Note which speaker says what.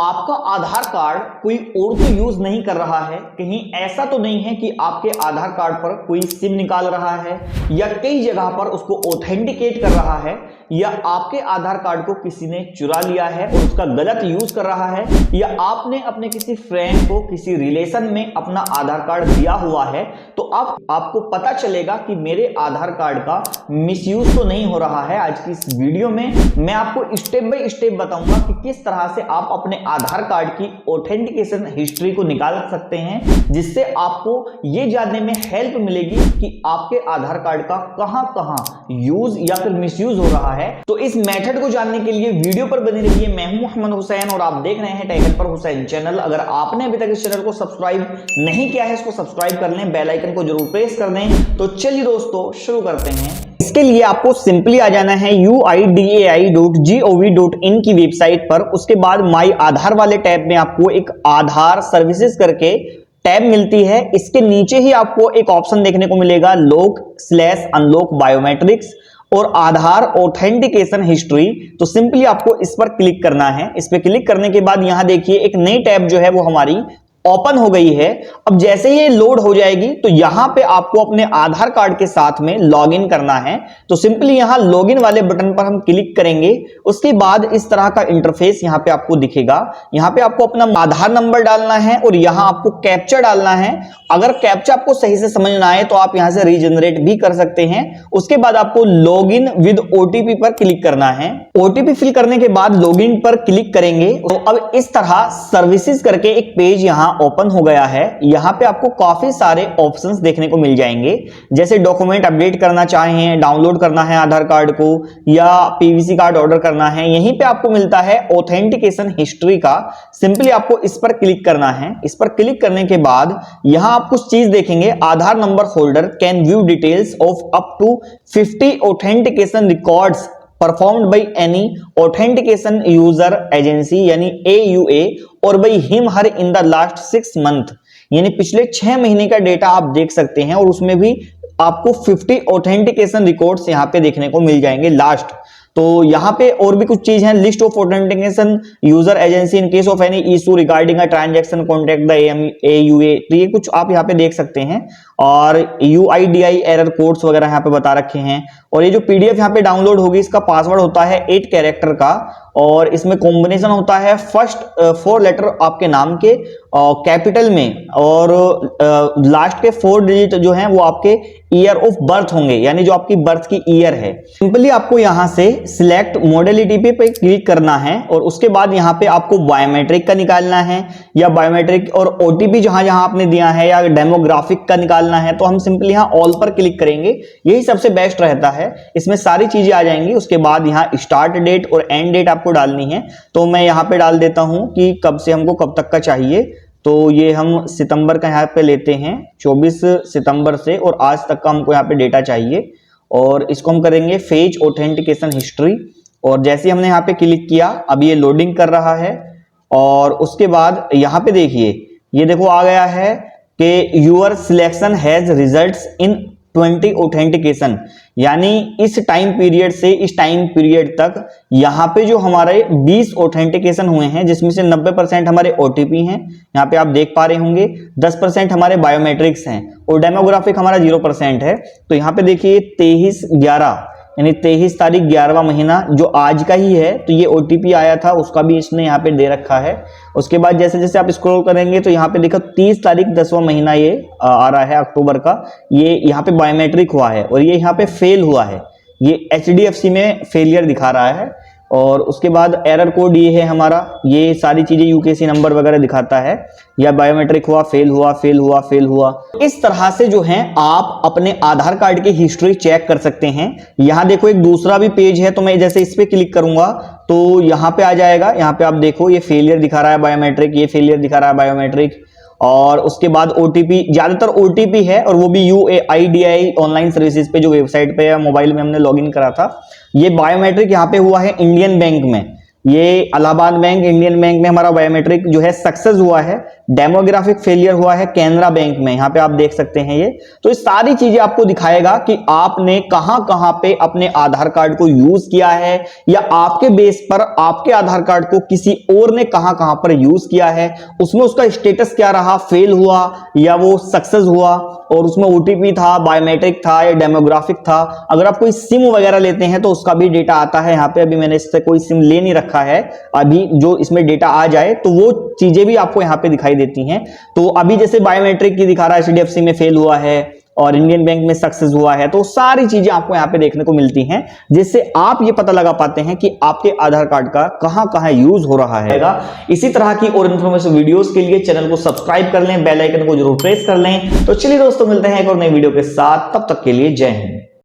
Speaker 1: आपका आधार कार्ड कोई और तो यूज नहीं कर रहा है, कहीं ऐसा तो नहीं है कि आपके आधार कार्ड पर कोई सिम निकाल रहा है या कई जगह पर उसको ऑथेंटिकेट कर रहा है, या आपके आधार कार्ड को किसी ने चुरा लिया है और उसका गलत यूज कर रहा है, या आपने अपने किसी फ्रेंड को किसी रिलेशन में अपना आधार कार्ड दिया हुआ है, तो आपको पता चलेगा कि मेरे आधार कार्ड का मिसयूज तो नहीं हो रहा है। आज की इस वीडियो में मैं आपको स्टेप बाय स्टेप बताऊंगा कि किस तरह से आप अपने आधार कार्ड की ऑथेंटिकेशन हिस्ट्री को निकाल सकते हैं, जिससे आपको यह जानने में हेल्प मिलेगी कि आपके आधार कार्ड का कहां-कहां यूज या फिर मिसयूज हो रहा है। तो इस मेथड को जानने के लिए वीडियो पर बने रहिए। मैं हूं मोहम्मद हुसैन और आप देख रहे हैं टेक हेल्पर हुसैन चैनल। अगर आपने अभी तक इस चैनल को सब्सक्राइब नहीं किया है, इसको सब्सक्राइब कर लें, बेल आइकन को जरूर प्रेस कर दें। तो चलिए दोस्तों शुरू करते हैं। इसके लिए आपको सिंपली आ जाना है uidai.gov.in की वेबसाइट पर। उसके बाद माई आधार वाले टैब में आपको एक आधार सर्विसेज करके टैब मिलती है। इसके नीचे ही आपको एक ऑप्शन देखने को मिलेगा लॉक/अनलॉक बायोमेट्रिक्स और आधार ऑथेंटिकेशन हिस्ट्री। तो सिंपली आपको इस पर क्लिक करना है। इस पर क्लिक करने के बाद यहां देखिए एक नई टैब जो है वो हमारी ओपन हो गई है। अब जैसे ही ये लोड हो जाएगी तो यहां पे आपको अपने आधार कार्ड के साथ में लॉगिन करना है। तो सिंपली यहां लॉगिन वाले बटन पर हम क्लिक करेंगे। उसके बाद इस तरह का इंटरफेस यहां पे आपको दिखेगा। यहां पे आपको अपना आधार नंबर डालना है और यहां आपको कैप्चा डालना है। अगर कैप्चा आपको सही से समझ ना आए तो आप यहां से रीजनरेट भी कर सकते हैं। उसके बाद आपको लॉगिन विद ओटीपी पर क्लिक करना है। ओटीपी फिल करने के बाद लॉगिन पर क्लिक करेंगे तो अब इस तरह सर्विसेज करके एक पेज यहां ओपन हो गया है। यहां पे आपको काफी सारे ऑप्शंस देखने को मिल जाएंगे, जैसे डॉक्यूमेंट अपडेट करना चाहें, डाउनलोड करना है आधार कार्ड को, या पीवीसी कार्ड ऑर्डर करना है। यहीं पे आपको मिलता है ऑथेंटिकेशन हिस्ट्री का। सिंपली आपको इस पर क्लिक करना है। इस पर क्लिक करने के बाद यहां आप कुछ चीज देखेंगे, Aadhaar number holder can view details of up to 50 authentication records performed by any authentication user agency यानी AUA और by him her in the last 6 month, यानी पिछले 6 महीने का डेटा आप देख सकते हैं। और उसमें भी आपको 50 ऑथेंटिकेशन रिकॉर्ड्स यहां पे देखने को मिल जाएंगे लास्ट। तो यहां पे और भी कुछ चीज है, list of authentication user agency in case of any issue regarding a transaction contact the AUA। तो ये कुछ आप यहां पे देख सकते हैं। और UIDI एरर कोड्स वगैरह यहां पे बता रखे हैं। और ये जो PDF यहां पे डाउनलोड होगी, इसका पासवर्ड होता है 8 कैरेक्टर का और इसमें कॉम्बिनेशन होता है फर्स्ट 4 लेटर आपके नाम के कैपिटल में और लास्ट के 4 डिजिट जो हैं वो आपके ईयर ऑफ बर्थ होंगे, यानी जो आपकी बर्थ की ईयर है। सिंपली आपको यहां से सिलेक्ट मॉडलिटी पे क्लिक करना है और उसके बाद यहां पे आपको बायोमेट्रिक का निकालना है, या बायोमेट्रिक और OTP जहां जहां आपने दिया है, या डेमोग्राफिक का निकालना है। तो हम सिंपली यहां ऑल पर क्लिक करेंगे, यही सबसे बेस्ट रहता है। इसमें सारी चीजें आ जाएंगी। उसके बाद यहां स्टार्ट डेट और एंड डेट आपको डालनी है। तो मैं यहां पे डाल देता हूं कि कब से हमको कब तक का चाहिए। तो ये हम सितंबर का यहाँ पे लेते हैं, 24 सितंबर से, और आज तक का हमको यहाँ पे डेटा चाहिए। और इसको हम करेंगे फेच ऑथेंटिकेशन हिस्ट्री। और जैसे हमने यहाँ पे क्लिक किया, अब ये लोडिंग कर रहा है। और उसके बाद यहाँ पे देखिए, ये देखो आ गया है कि your selection has results in 20 authentication, यानी इस टाइम पीरियड से इस टाइम पीरियड तक यहां पे जो हमारे 20 ऑथेंटिकेशन हुए हैं, जिसमें से 90% हमारे OTP हैं, यहां पे आप देख पा रहे होंगे। 10% हमारे बायोमेट्रिक्स हैं और डेमोग्राफिक हमारा 0% है। तो यहां पे देखिए 23/11 यानी 23 तारीख 11वां महीना जो आज का ही है। तो ये OTP आया था, उसका भी इसने यहाँ पे दे रखा है। उसके बाद जैसे जैसे आप स्क्रॉल करेंगे तो यहाँ पे देखो 30 तारीख 10वां महीना ये आ रहा है अक्टूबर का। ये यहाँ पे बायोमेट्रिक हुआ है और ये यहाँ पे फेल हुआ है। ये HDFC में फेलियर दिखा रहा है। और उसके बाद एरर कोड ये है हमारा, ये सारी चीजें UKC नंबर वगैरह दिखाता है, या बायोमेट्रिक हुआ, फेल हुआ, फेल हुआ, फेल हुआ। इस तरह से जो है आप अपने आधार कार्ड की हिस्ट्री चेक कर सकते हैं। यहां देखो एक दूसरा भी पेज है, तो मैं जैसे इस पे क्लिक करूंगा तो यहां पे आ जाएगा। यहां पे आप देखो ये फेलियर दिखा रहा है बायोमेट्रिक, ये फेलियर दिखा रहा है बायोमेट्रिक। और उसके बाद OTP, ज्यादातर OTP है, और वो भी UIDI ऑनलाइन सर्विसेज पे जो वेबसाइट पे या मोबाइल में हमने लॉगिन करा था। ये बायोमेट्रिक यहाँ पे हुआ है इंडियन बैंक में, ये इलाहाबाद बैंक, इंडियन बैंक में हमारा बायोमेट्रिक जो है सक्सेस हुआ है। डेमोग्राफिक फेलियर हुआ है कैनरा बैंक में, यहां पे आप देख सकते हैं ये। तो ये सारी चीजें आपको दिखाएगा कि आपने कहां कहां पे अपने आधार कार्ड को यूज किया है, या आपके बेस पर आपके आधार कार्ड को किसी और ने कहां कहां पर यूज किया है, उसमें उसका स्टेटस क्या रहा, फेल हुआ या वो सक्सेस हुआ, और उसमें ओटीपी था, बायोमेट्रिक था या डेमोग्राफिक था। अगर आप कोई सिम वगैरह लेते हैं तो उसका भी डेटा आता है यहाँ पे। अभी मैंने इससे कोई सिम ले नहीं रखा है, अभी जो इसमें डेटा आ जाए तो वो चीजें भी आपको यहाँ पे दिखाई देती हैं। तो अभी जैसे बायोमेट्रिक की दिखा रहा है, एचडीएफसी में फेल हुआ है और इंडियन बैंक में सक्सेस हुआ है, तो सारी चीजें आपको यहाँ पे देखने को मिलती हैं, जिससे आप ये पता लगा पाते हैं कि आपके आधार कार्ड का कहां कहां यूज हो रहा है। इसी तरह की और इन्फॉर्मेशन वीडियोस के लिए चैनल को सब्सक्राइब कर लें, बेल आइकन को जरूर प्रेस कर लें। तो चलिए दोस्तों, मिलते हैं एक और नई वीडियो के साथ, तब तक के लिए जय हिंद।